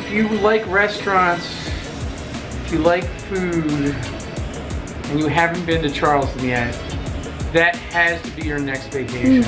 if you like restaurants, if you like food, and you haven't been to Charleston yet, that has to be your next vacation.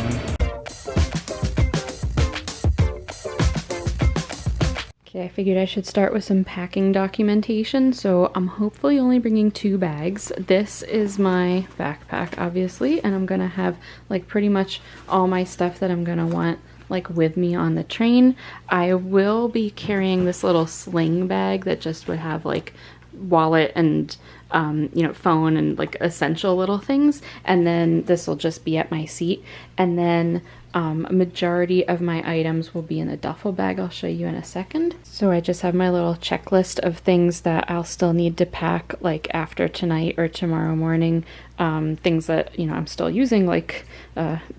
Okay, I figured I should start with some packing documentation, so I'm hopefully only bringing 2 bags. This is my backpack, obviously, and I'm gonna have like pretty much all my stuff that I'm gonna want like with me on the train. I will be carrying this little sling bag that just would have like wallet and you know, phone and like essential little things, and then this will just be at my seat, and then a majority of my items will be in a duffel bag. I'll show you in a second. So I just have my little checklist of things that I'll still need to pack like after tonight or tomorrow morning. Things that, you know, I'm still using, like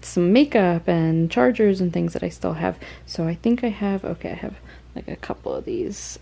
some makeup and chargers and things that I still have. So I think I have, okay, I have like a couple of these.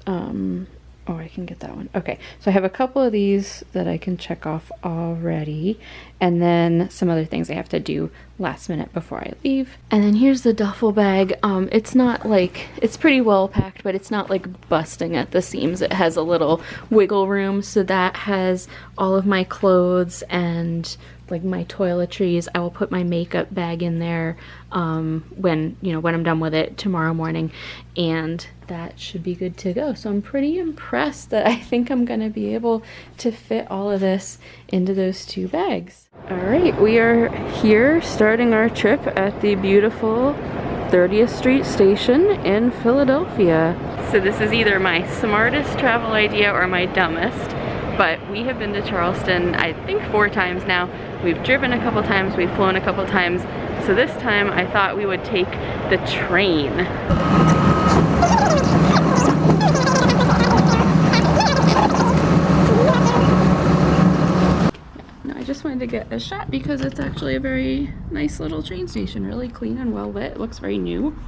Oh, I can get that one. Okay, so I have a couple of these that I can check off already, and then some other things I have to do last minute before I leave. And then here's the duffel bag. It's not like, it's pretty well packed, but it's not like busting at the seams. It has a little wiggle room, so that has all of my clothes and like my toiletries. I will put my makeup bag in there when, you know, when I'm done with it tomorrow morning, and that should be good to go. So I'm pretty impressed that I think I'm gonna be able to fit all of this into those 2 bags. All right, we are here starting our trip at the beautiful 30th Street station in Philadelphia. So this is either my smartest travel idea or my dumbest, but we have been to Charleston, I think 4 times now. We've driven a couple times, we've flown a couple times. So this time I thought we would take the train. No, I just wanted to get a shot because it's actually a very nice little train station, really clean and well lit. It looks very new.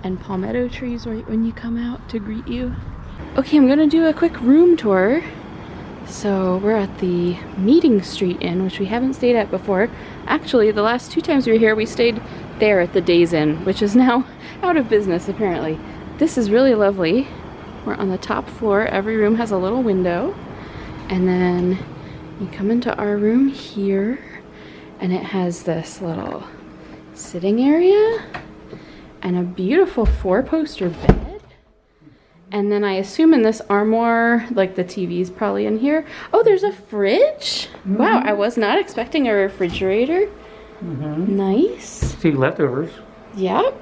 And palmetto trees right when you come out to greet you. Okay, I'm gonna do a quick room tour. So we're at the Meeting Street Inn, which we haven't stayed at before. Actually, the last 2 times we were here, we stayed there at the Days Inn, which is now out of business apparently. This is really lovely. We're on the top floor. Every room has a little window. And then you come into our room here, and it has this little sitting area and a beautiful 4-poster bed. And then I assume in this armoire, like the TV's probably in here. Oh, there's a fridge. Mm-hmm. Wow, I was not expecting a refrigerator. Mm-hmm. Nice. See leftovers. Yep.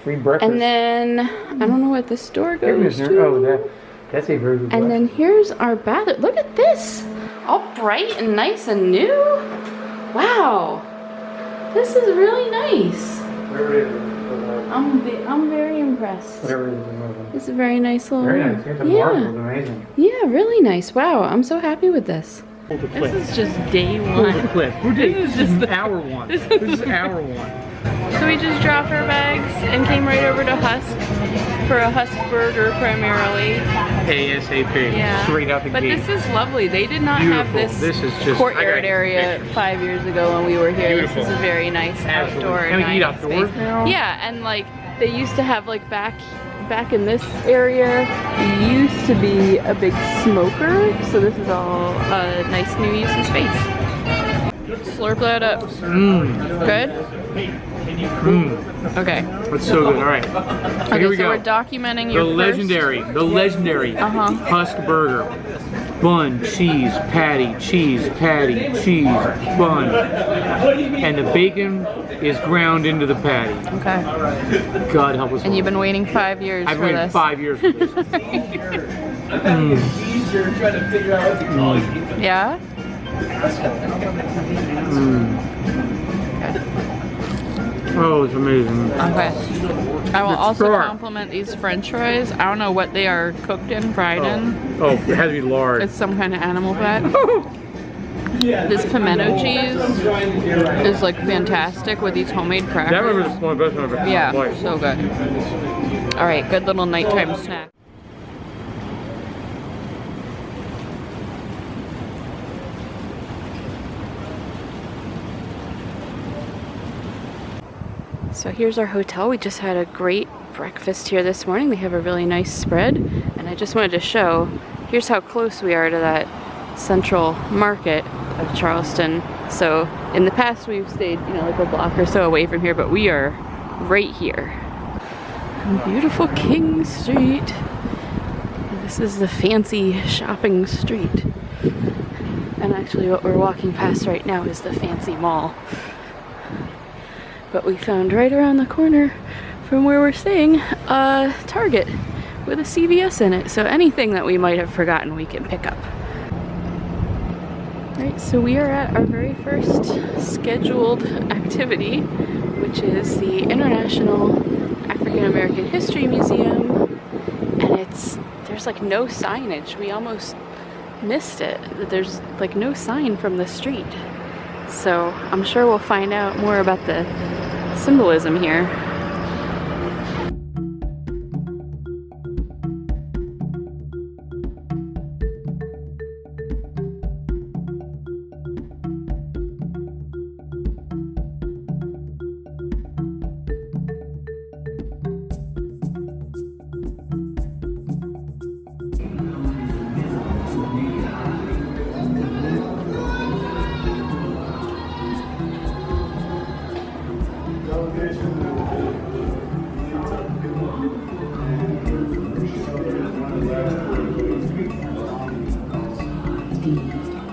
Free breakfast. And then, I don't know what this door goes to. Oh, that's a very good And then here's our bathroom. Look at this. All bright and nice and new. Wow. This is really nice. Where is it? I'm very impressed. Whatever it is, I'm moving. It's a very nice little Very room. nice. The marble is amazing. Yeah, really nice. Wow, I'm so happy with this. This is just day 1. This is just hour 1. This is hour 1. So we just dropped our bags and came right over to Husk for a Husk burger primarily. ASAP. Yeah. Straight out the but gate. But this is lovely. They did not have this is just, courtyard area 5 years ago when we were here. Beautiful. This is a very nice outdoor. And we eat outdoors now? Yeah, and like they used to have like back in this area used to be a big smoker, so this is all a nice new use of space. Slurp that up. Mmm. Good? Mmm. Okay. That's so good. All right. So okay, here we so go. We're documenting your the legendary Husk burger. Bun, cheese, patty, cheese, bun. And the bacon is ground into the patty. Okay. God help us all. And you've been waiting 5 years for this. I've waited 5 years for this. Yeah? Oh, it's amazing. Okay. I will also compliment these French fries. I don't know what they are cooked in, fried in. Oh, it has to be lard. It's some kind of animal fat. This pimento cheese is like fantastic with these homemade crackers. That one was one of the best one I've ever had. Yeah, so good. All right, good little nighttime snack. So here's our hotel. We just had a great breakfast here this morning. They have a really nice spread, and I just wanted to show, here's how close we are to that central market of Charleston. So in the past we've stayed, you know, like a block or so away from here, but we are right here. Beautiful King Street. This is the fancy shopping street. And actually what we're walking past right now is the fancy mall. But we found right around the corner from where we're staying a Target with a CVS in it. So anything that we might have forgotten we can pick up. Right, so we are at our very first scheduled activity, which is the International African American History Museum. And there's like no signage. We almost missed it. There's like no sign from the street. So I'm sure we'll find out more about the symbolism here.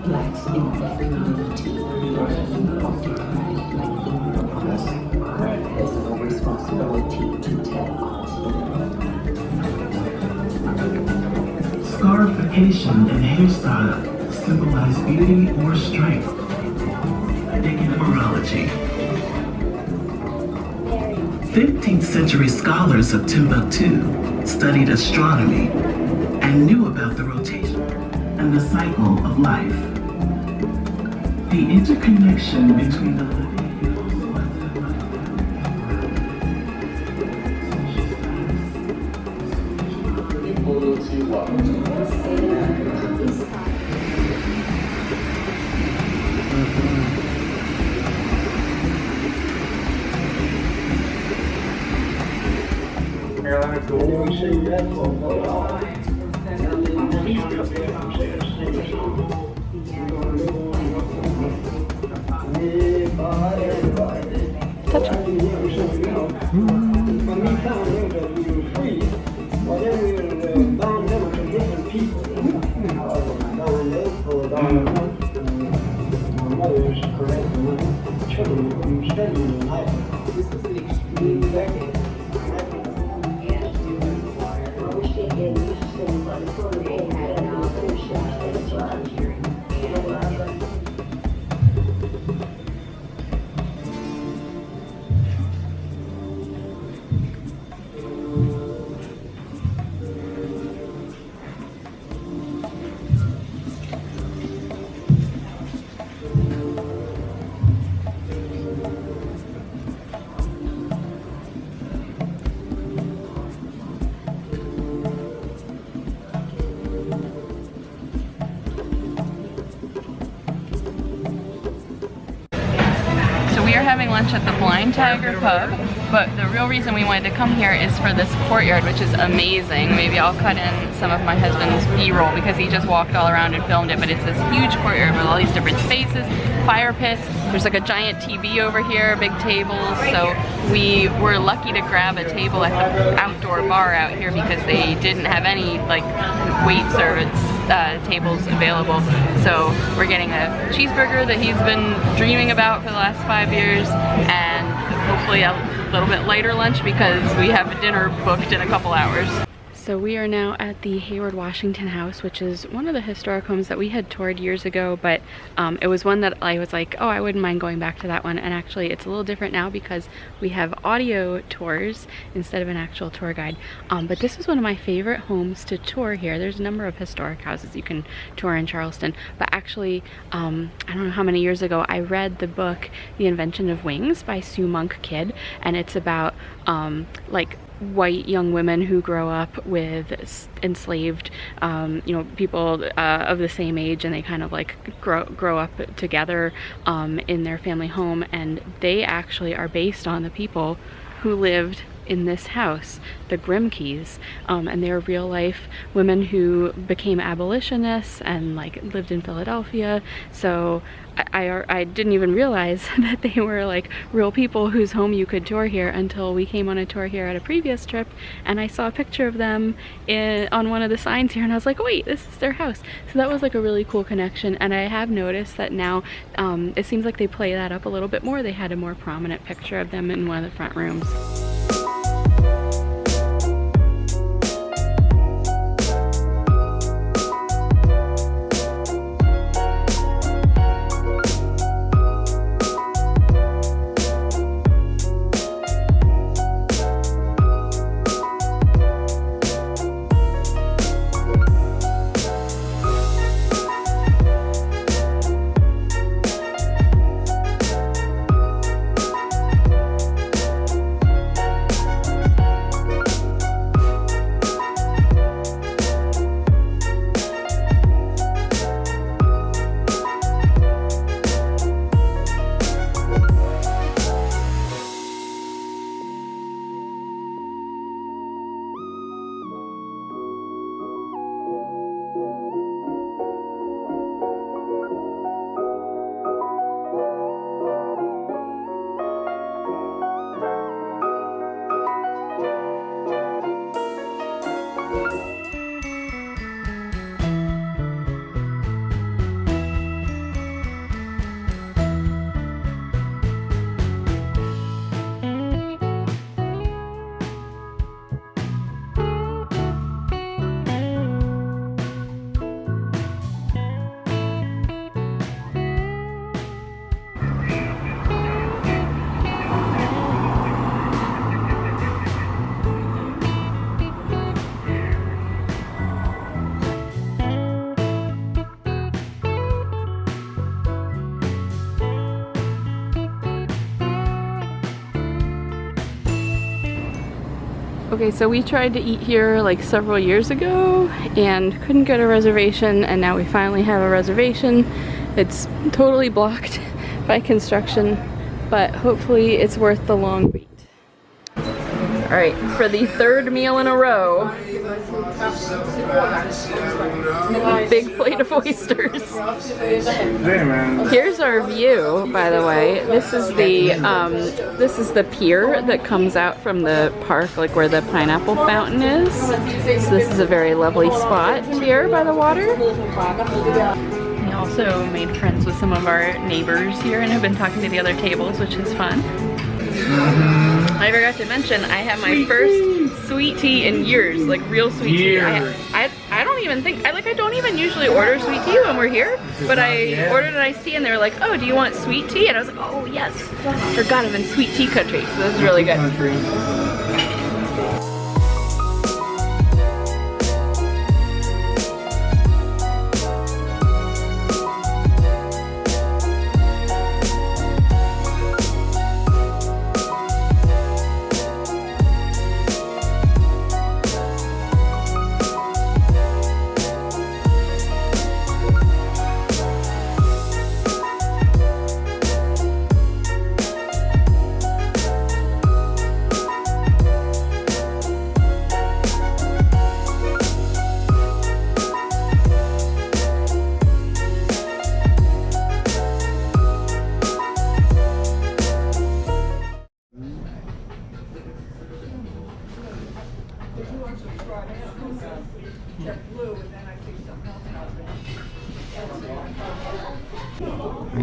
Blacks in every community are occupied like Indians. There's no responsibility to tell our story. Scarification and hairstyle symbolize beauty or strength. Dig numerology. 15th century scholars of Timbuktu studied astronomy and knew about the rotation and the cycle of life. The interconnection between the living having lunch at the Blind Tiger Pub, but the real reason we wanted to come here is for this courtyard, which is amazing. Maybe I'll cut in some of my husband's B-roll because he just walked all around and filmed it, but it's this huge courtyard with all these different spaces, fire pits. There's like a giant TV over here, big tables, so we were lucky to grab a table at the outdoor bar out here because they didn't have any like wait service tables available. So we're getting a cheeseburger that he's been dreaming about for the last 5 years, and hopefully a little bit lighter lunch because we have a dinner booked in a couple hours. So we are now at the Hayward Washington House, which is one of the historic homes that we had toured years ago, but it was one that I was like, oh, I wouldn't mind going back to that one. And actually it's a little different now because we have audio tours instead of an actual tour guide. But this is one of my favorite homes to tour here. There's a number of historic houses you can tour in Charleston, but actually, I don't know how many years ago, I read the book, The Invention of Wings by Sue Monk Kidd, and it's about like white young women who grow up with enslaved you know, people of the same age, and they kind of like grow up together in their family home, and they actually are based on the people who lived in this house, the Grimkeys, and they're real life women who became abolitionists and like lived in Philadelphia. So I didn't even realize that they were like real people whose home you could tour here until we came on a tour here at a previous trip, and I saw a picture of them on one of the signs here, and I was like, oh, wait, this is their house. So that was like a really cool connection, and I have noticed that now it seems like they play that up a little bit more. They had a more prominent picture of them in one of the front rooms. Okay, so we tried to eat here like several years ago and couldn't get a reservation, and now we finally have a reservation. It's totally blocked by construction, but hopefully it's worth the long wait. All right, for the third meal in a row, big plate of oysters. Here's our view, by the way. This is the pier that comes out from the park, like where the pineapple fountain is. So this is a very lovely spot here by the water. We also made friends with some of our neighbors here and have been talking to the other tables, which is fun. I forgot to mention, I had my first sweet tea in years, like real sweet tea. I don't even think, I don't even usually order sweet tea when we're here, but I ordered an iced tea and they were like, oh, do you want sweet tea? And I was like, oh yes, forgot I'm in sweet tea country, so this is really good.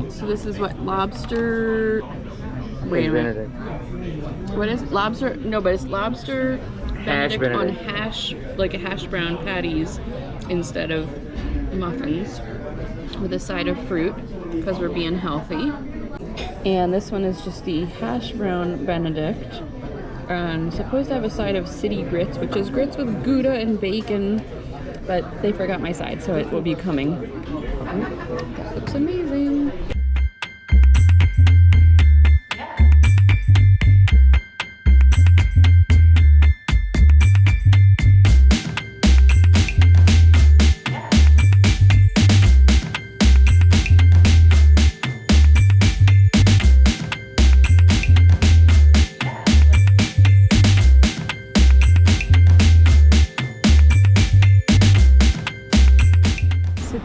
So this is what, lobster, wait a minute. What is it? Lobster, no, but it's lobster Benedict on hash, like a hash brown patties instead of muffins, with a side of fruit, because we're being healthy. And this one is just the hash brown Benedict. And supposed to have a side of city grits, which is grits with Gouda and bacon, but they forgot my side, so it will be coming. That looks amazing.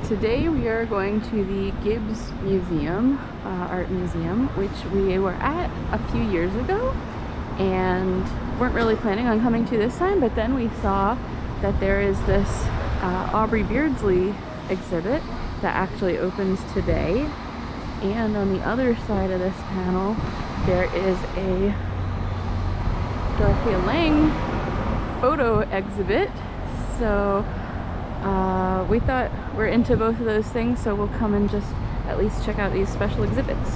today we are going to the Gibbs Museum, Art Museum, which we were at a few years ago and weren't really planning on coming to this time, but then we saw that there is this Aubrey Beardsley exhibit that actually opens today. And on the other side of this panel, there is a Dorothea Lange photo exhibit. So we thought we're into both of those things, so we'll come and just at least check out these special exhibits.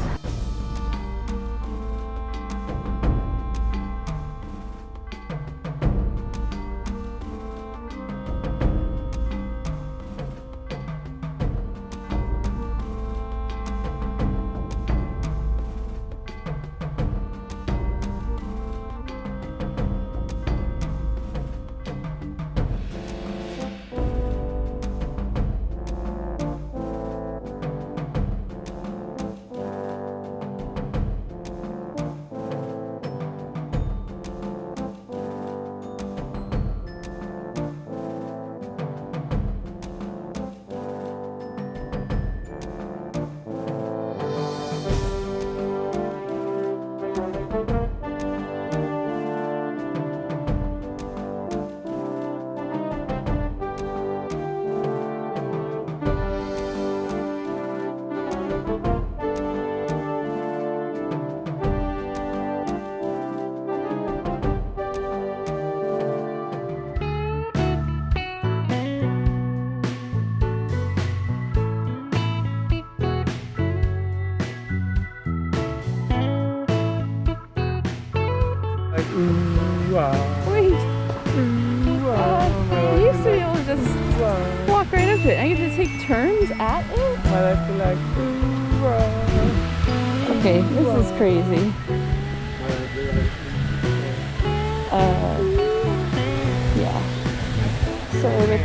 Wait. You used to be able to just walk right up to it. I get to take turns at it? I have to like, okay, this is crazy. Yeah. Sorry, but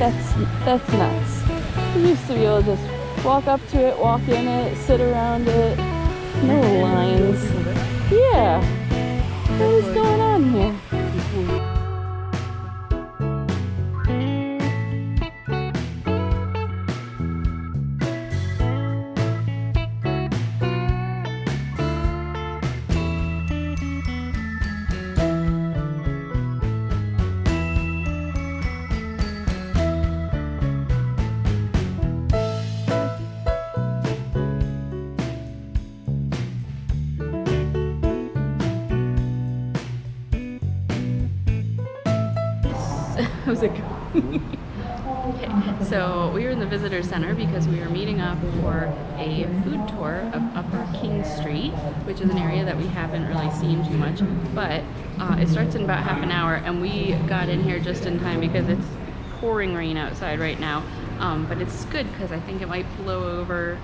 that's nuts. You used to be able to just walk up to it, walk in it, sit around it. No lines. Yeah. What is going on here? How's it going? Okay, so we were in the visitor center because we were meeting up for a food tour of Upper King Street, which is an area that we haven't really seen too much, but it starts in about half an hour, and we got in here just in time because it's pouring rain outside right now, but it's good because I think it might blow over.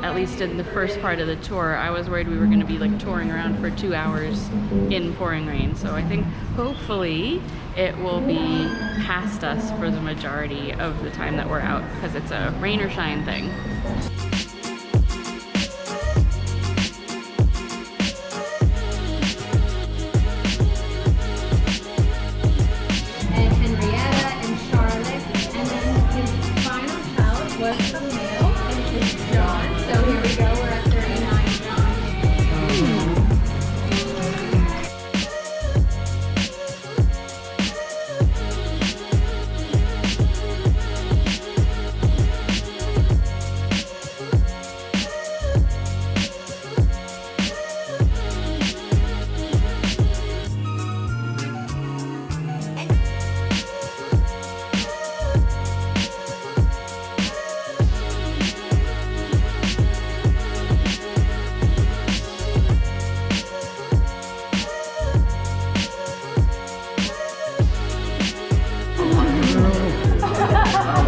At least in the first part of the tour. I was worried we were going to be like touring around for 2 hours in pouring rain. So I think hopefully it will be past us for the majority of the time that we're out because it's a rain or shine thing. And Henrietta and Charlotte, and then his final child was the male, and it's John. So here we go, we're at 39 John.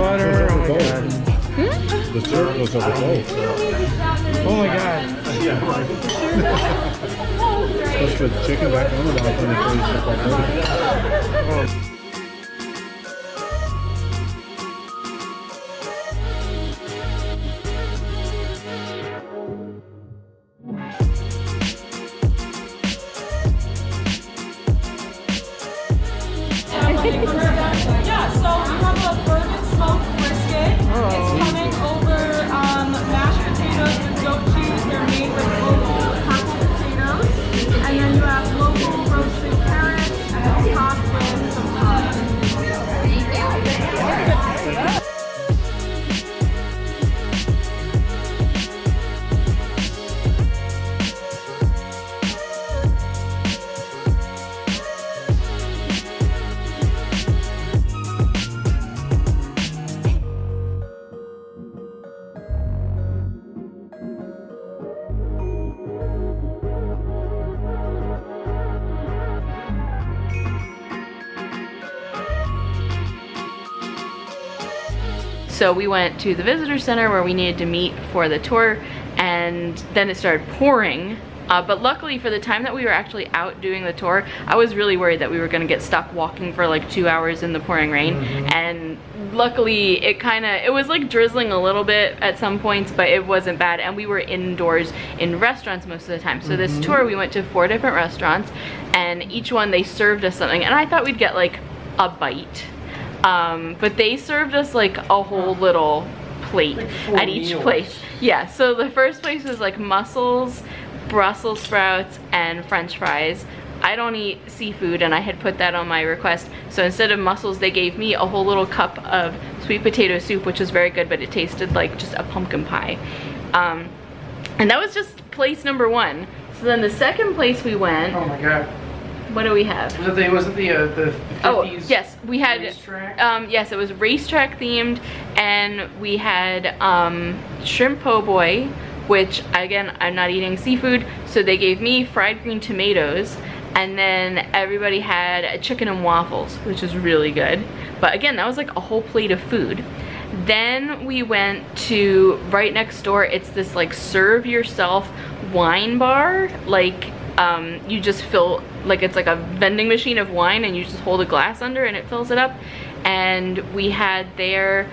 butter. Oh my god. The surplus of the boat. Oh my god. Let's put chicken back on the bottom and finish up our burger. Yeah, so we have a bourbon smoked brisket. It's coming over So we went to the visitor center where we needed to meet for the tour, and then it started pouring. But luckily for the time that we were actually out doing the tour, I was really worried that we were gonna get stuck walking for like 2 hours in the pouring rain. And luckily it was like drizzling a little bit at some points, but it wasn't bad. And we were indoors in restaurants most of the time. So this tour, we went to 4 different restaurants, and each one they served us something. And I thought we'd get like a bite. But they served us like a whole little plate at each place. Yeah, so the first place was like mussels, Brussels sprouts, and French fries. I don't eat seafood, and I had put that on my request. So instead of mussels, they gave me a whole little cup of sweet potato soup, which was very good, but it tasted like just a pumpkin pie. And that was just place number 1. So then the second place we went. Oh my god. What do we have? Wasn't the 50s? Oh, yes, we had racetrack? Yes, it was racetrack themed, and we had shrimp po' boy, which again, I'm not eating seafood, so they gave me fried green tomatoes, and then everybody had a chicken and waffles, which is really good. But again, that was like a whole plate of food. Then we went to right next door. It's this like serve yourself wine bar. Like you just fill, like it's like a vending machine of wine, and you just hold a glass under and it fills it up. And we had there,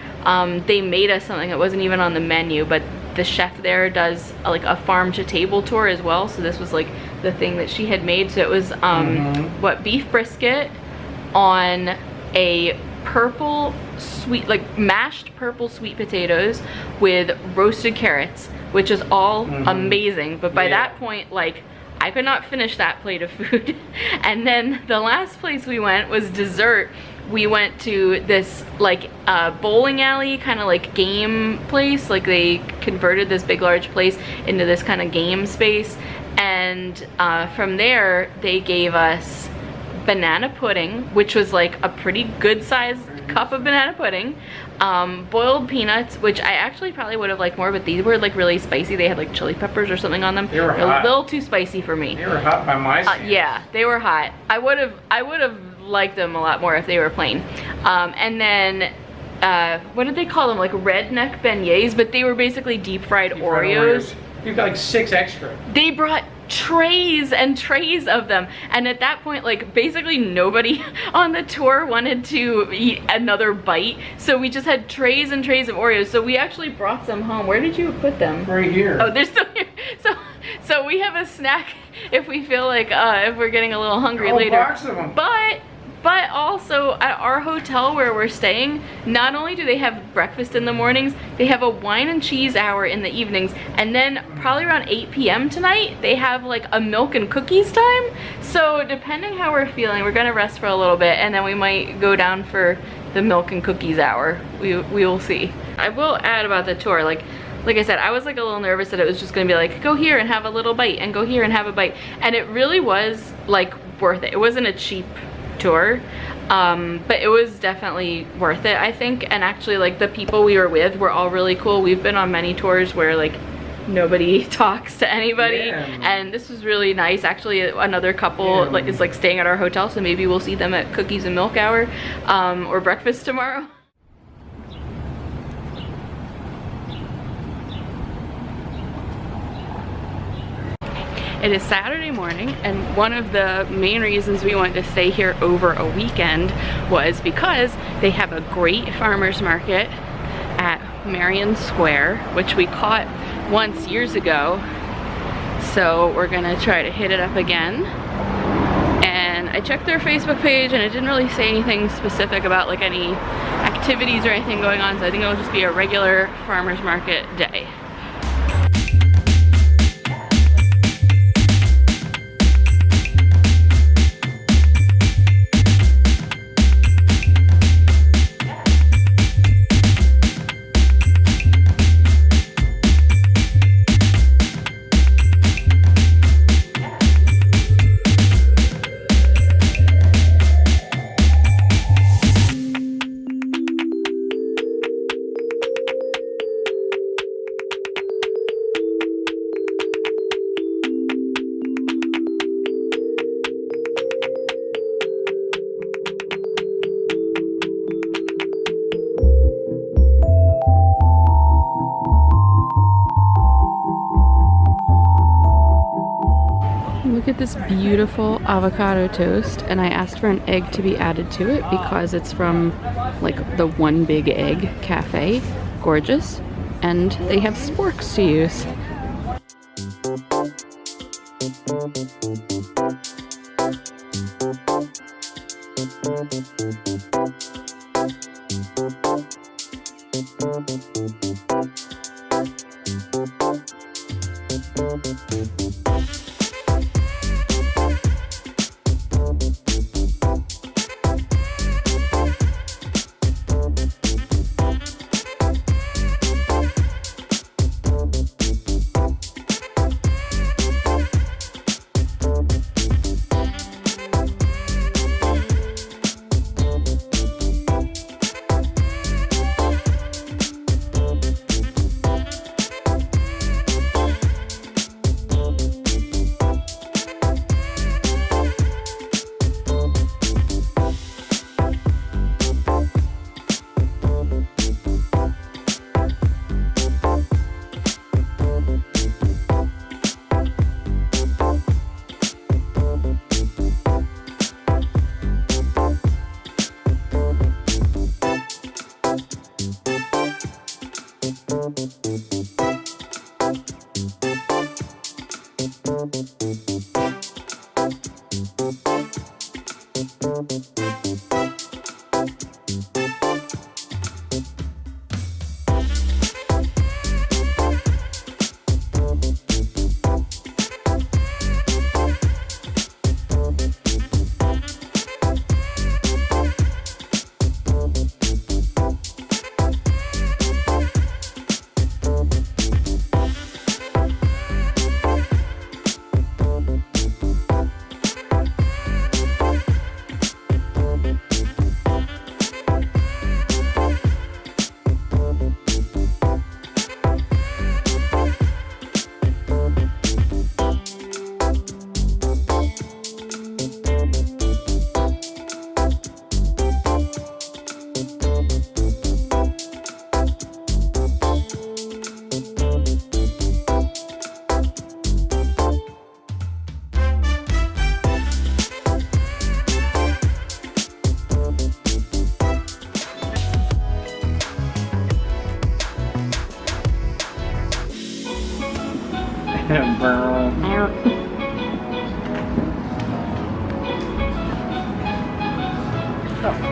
they made us something that wasn't even on the menu, but the chef there does like a farm to table tour as well. So this was like the thing that she had made. So it was beef brisket on a purple sweet, like mashed purple sweet potatoes with roasted carrots, which is all amazing. But by that point, like, I could not finish that plate of food. And then the last place we went was dessert. We went to this like bowling alley kind of like game place. Like they converted this big large place into this kind of game space. And from there they gave us banana pudding, which was like a pretty good sized cup of banana pudding, boiled peanuts, which I actually probably would have liked more, but these were like really spicy. They had like chili peppers or something on them. They were hot. A little too spicy for me. They were hot by my standards. Yeah, they were hot. I would have liked them a lot more if they were plain. And then what did they call them? Like redneck beignets, but they were basically deep fried Oreos. You've got like 6 extra. They brought trays and trays of them, and at that point, like, basically nobody on the tour wanted to eat another bite, so we just had trays and trays of Oreos. So we actually brought some home. Where did you put them? Right here. Oh, they're still here. So we have a snack if we feel like if we're getting a little hungry later. Box of them. But also at our hotel where we're staying, not only do they have breakfast in the mornings, they have a wine and cheese hour in the evenings, and then probably around 8 p.m. tonight, they have like a milk and cookies time. So depending how we're feeling, we're gonna rest for a little bit, and then we might go down for the milk and cookies hour. We will see. I will add about the tour, like I said, I was like a little nervous that it was just gonna be like, go here and have a little bite, and go here and have a bite. And it really was like worth it. It wasn't a cheap tour, but it was definitely worth it, I think. And actually, like, the people we were with were all really cool. We've been on many tours where like nobody talks to anybody, and this was really nice. Actually, another couple like is like staying at our hotel, so maybe we'll see them at cookies and milk hour or breakfast tomorrow. It is Saturday morning, and one of the main reasons we wanted to stay here over a weekend was because they have a great farmers market at Marion Square, which we caught once years ago. So we're gonna try to hit it up again. And I checked their Facebook page, and it didn't really say anything specific about like any activities or anything going on, so I think it'll just be a regular farmers market day. look at this beautiful avocado toast, and I asked for an egg to be added to it because it's from like the One Big Egg Cafe. Gorgeous. And they have sporks to use.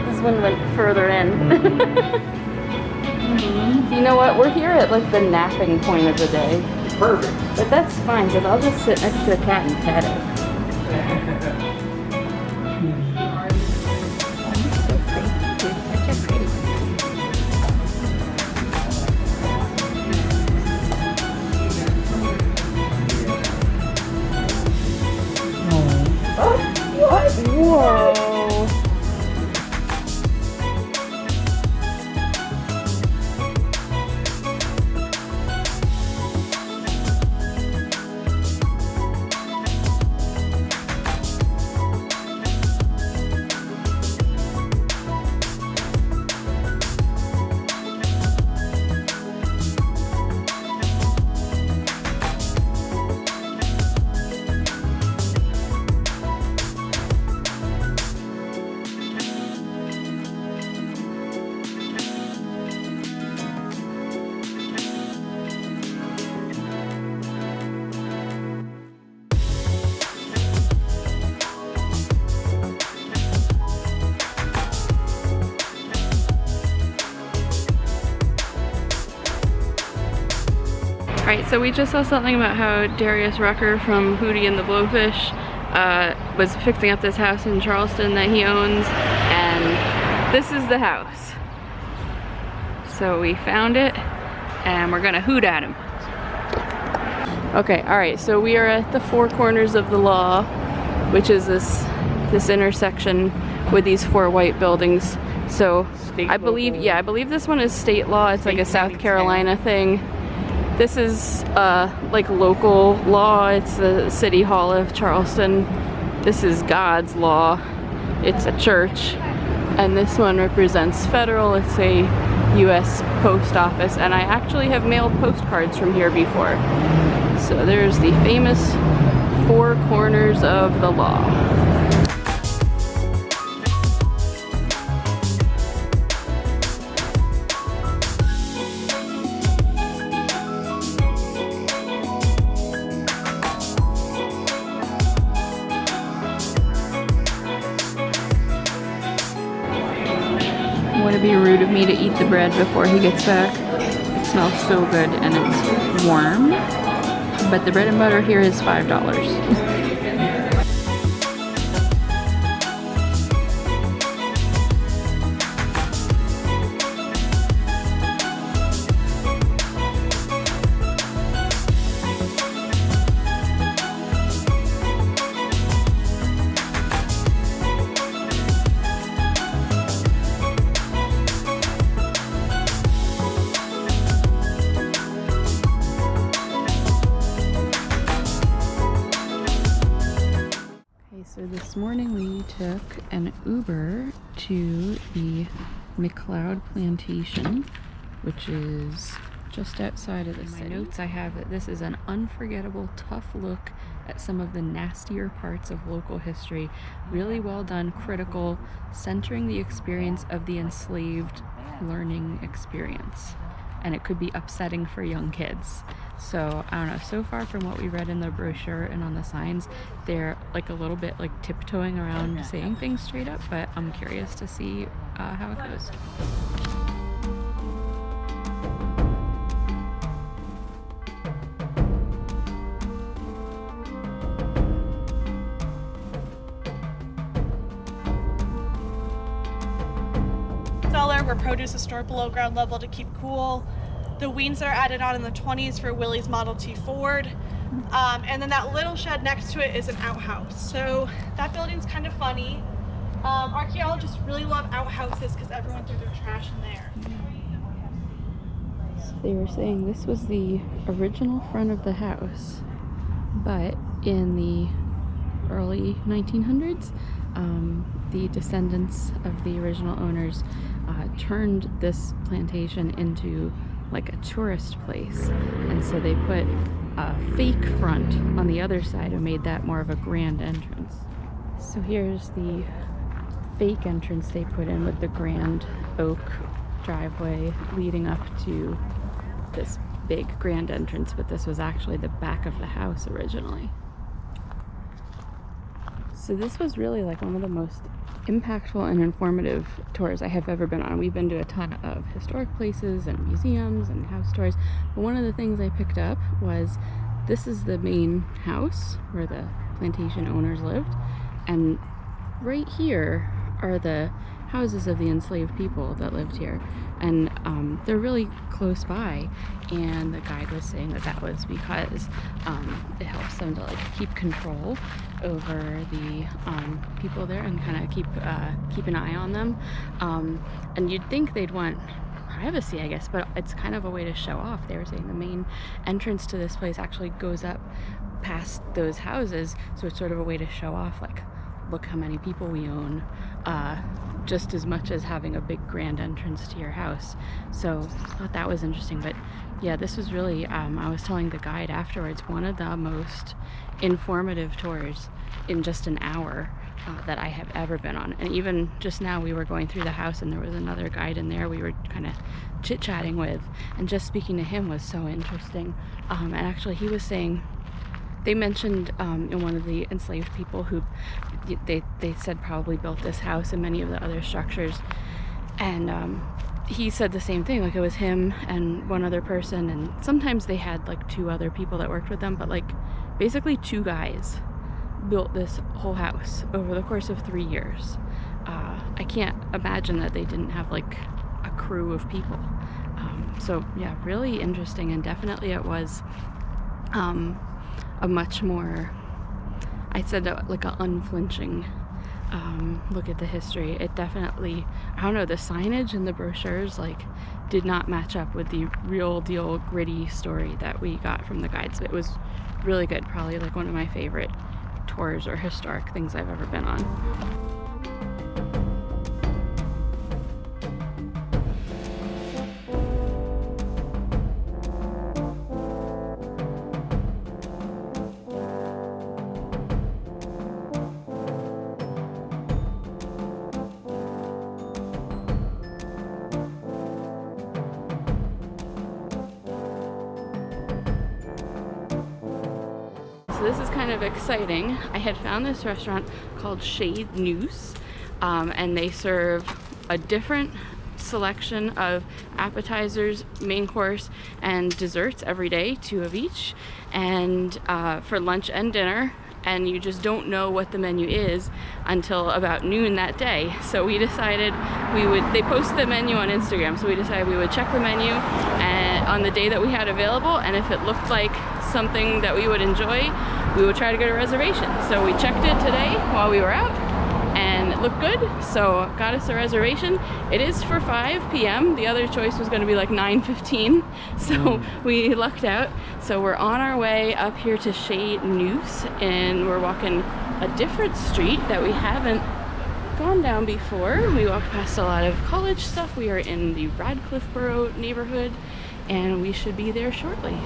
This one went further in. You know what? We're here at like the napping point of the day. Perfect. But that's fine because I'll just sit next to the cat and pet it. Whoa. Alright, so we just saw something about how Darius Rucker from Hootie and the Blowfish was fixing up this house in Charleston that he owns, and this is the house. So we found it, and we're gonna hoot at him. Okay, alright, so we are at the Four Corners of the Law, which is this intersection with these four white buildings. So I believe this one is state law. It's like a South Carolina thing. This is like local law. It's the City Hall of Charleston. This is God's law. It's a church. And this one represents federal. It's a US post office. And I actually have mailed postcards from here before. So there's the famous four corners of the law. Would it be rude of me to eat the bread before he gets back? It smells so good and it's warm, but the bread and butter here is $5. So this morning we took an Uber to the McLeod Plantation, which is just outside of the city. In my notes I have that this is an unforgettable, tough look at some of the nastier parts of local history. Really well done, critical, centering the experience of the enslaved learning experience. And it could be upsetting for young kids. So I don't know, so far from what we read in the brochure and on the signs, they're like a little bit like tiptoeing around saying things straight up, but I'm curious to see how it goes. Cellar where produce is stored below ground level to keep cool. The wings that are added on in the 20s for Willie's Model T Ford. And then that little shed next to it is an outhouse. So that building's kind of funny. Archaeologists really love outhouses because everyone threw their trash in there. So they were saying this was the original front of the house, but in the early 1900s, the descendants of the original owners turned this plantation into like a tourist place, and so they put a fake front on the other side and made that more of a grand entrance. So here's the fake entrance they put in with the grand oak driveway leading up to this big grand entrance, but this was actually the back of the house originally. So this was really like one of the most impactful and informative tours I have ever been on. We've been to a ton of historic places and museums and house tours, but one of the things I picked up was this is the main house where the plantation owners lived, and right here are the houses of the enslaved people that lived here, and they're really close by, and the guide was saying that that was because it helps them to like keep control over the people there and kind of keep an eye on them, and you'd think they'd want privacy, I guess, but it's kind of a way to show off. They were saying the main entrance to this place actually goes up past those houses, so it's sort of a way to show off, like, look how many people we own, just as much as having a big grand entrance to your house. So I thought that was interesting. But yeah, this was really, I was telling the guide afterwards, one of the most informative tours in just an hour that I have ever been on. And even just now we were going through the house and there was another guide in there we were kind of chit-chatting with, and just speaking to him was so interesting. And actually he was saying, they mentioned in one of the enslaved people who they said probably built this house and many of the other structures, and he said the same thing, like it was him and one other person, and sometimes they had like two other people that worked with them, but like basically two guys built this whole house over the course of 3 years. I can't imagine that they didn't have like a crew of people. So yeah, really interesting, and definitely it was a much more, I said like an unflinching look at the history. It definitely, I don't know, the signage and the brochures like did not match up with the real deal gritty story that we got from the guides. It was really good, probably like one of my favorite tours or historic things I've ever been on. this is kind of exciting. I had found this restaurant called Chez Nous, and they serve a different selection of appetizers, main course, and desserts every day, 2 of each, and for lunch and dinner. And you just don't know what the menu is until about noon that day. So we decided they post the menu on Instagram, so we decided we would check the menu and on the day that we had available, and if it looked like something that we would enjoy, we would try to get a reservation. So we checked it today while we were out, and it looked good, so got us a reservation. It is for 5 p.m. The other choice was gonna be like 9:15, so we lucked out. So we're on our way up here to Chez Nous, and we're walking a different street that we haven't gone down before. We walked past a lot of college stuff. We are in the Radcliffe Borough neighborhood, and we should be there shortly.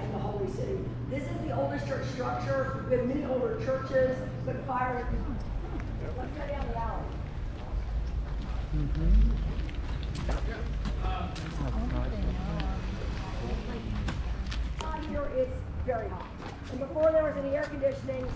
In the Holy City. This is the oldest church structure. We have many older churches, but fire. Let's go down the alley. Here it's very hot. And before there was any air conditioning,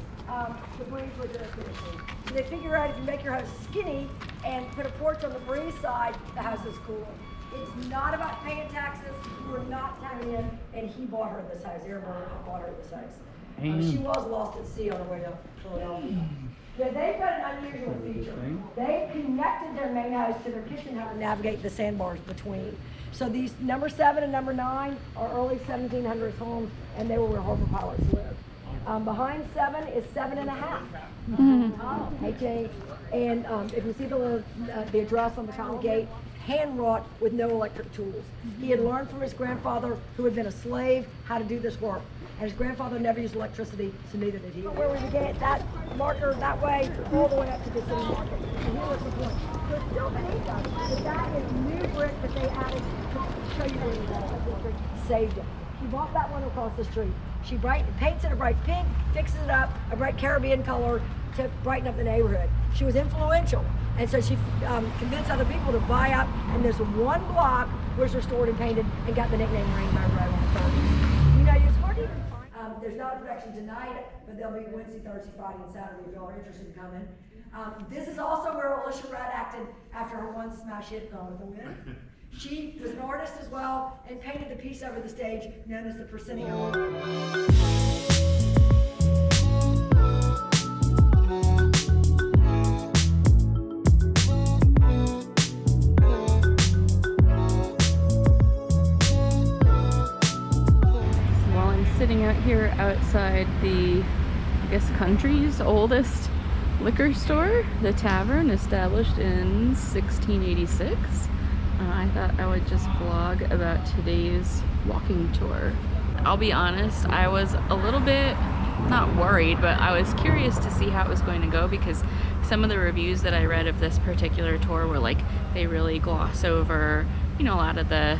the breeze was air conditioning. So they figure out if you make your house skinny and put a porch on the breeze side, the house is cooler. It's not about paying taxes. We're not tapping in, and he bought her this house. Aaron bought her this house. She was lost at sea on her way to Philadelphia. Yeah, they've got an unusual feature. They've connected their main house to their kitchen, how to navigate the sandbars between. So these number 7 and number 9 are early 1700s homes, and they were where harbor pilots lived. Behind 7 is 7.5. HA, and if you see the address on the top of the gate, hand wrought with no electric tools. He had learned from his grandfather, who had been a slave, how to do this work. And his grandfather never used electricity, so neither did he. Where we began, that marker that way, all the way up to the city market. And here was the point. There's still beneath us, but that is new brick that they added to show you where the district saved it. She bought that one across the street. She paints it a bright pink, fixes it up, a bright Caribbean color to brighten up the neighborhood. She was influential. And so she convinced other people to buy up, and there's one block was restored and painted and got the nickname Rainbow Road on the 30s. You know, it's hard to even find. There's not a production tonight, but there'll be Wednesday, Thursday, Friday, and Saturday if y'all are interested in coming. This is also where Alicia Rudd acted after her one smash hit, Gone with the Wind. She was an artist as well and painted the piece over the stage known as the Proscenio. Sitting out here outside the, I guess, country's oldest liquor store, the Tavern, established in 1686. I thought I would just vlog about today's walking tour. I'll be honest, I was a little bit, not worried, but I was curious to see how it was going to go, because some of the reviews that I read of this particular tour were like, they really gloss over, you know, a lot of the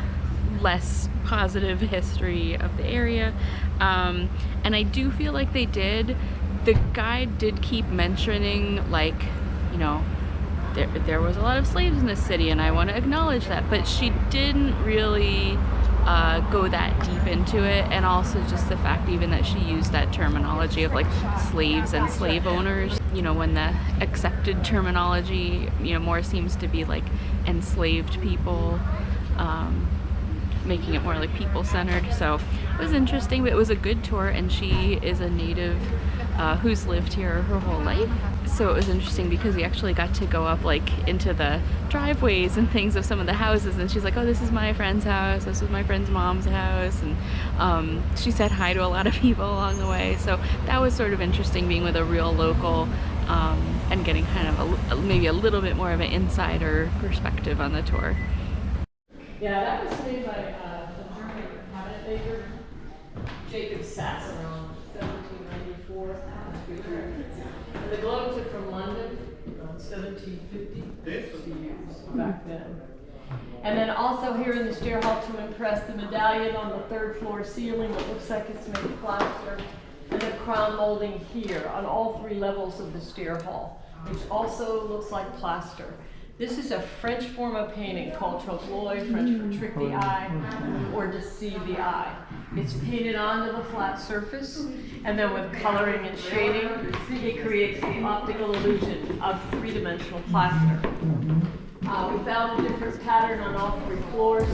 less positive history of the area, and I do feel like they did. The guide did keep mentioning, like, you know, there was a lot of slaves in this city, and I want to acknowledge that. But she didn't really go that deep into it, and also just the fact even that she used that terminology of like slaves and slave owners, you know, when the accepted terminology, you know, more seems to be like enslaved people, making it more like people-centered. So it was interesting, but it was a good tour, and she is a native who's lived here her whole life. So it was interesting because we actually got to go up like into the driveways and things of some of the houses, and she's like, oh, this is my friend's house, this is my friend's mom's house, and she said hi to a lot of people along the way. So that was sort of interesting, being with a real local and getting kind of maybe a little bit more of an insider perspective on the tour. Yeah, that was made by a German cabinet maker, Jacob Sass, around 1794. And the globes are from London, around 1750. Back then. And then also here in the stair hall, to impress, the medallion on the 3rd floor ceiling that looks like it's made of plaster, and the crown molding here on all 3 levels of the stair hall, which also looks like plaster. This is a French form of painting called trompe l'oeil, French for trick the eye or deceive the eye. It's painted onto the flat surface, and then with coloring and shading, it creates the optical illusion of 3-dimensional plaster. We found a different pattern on all 3 floors.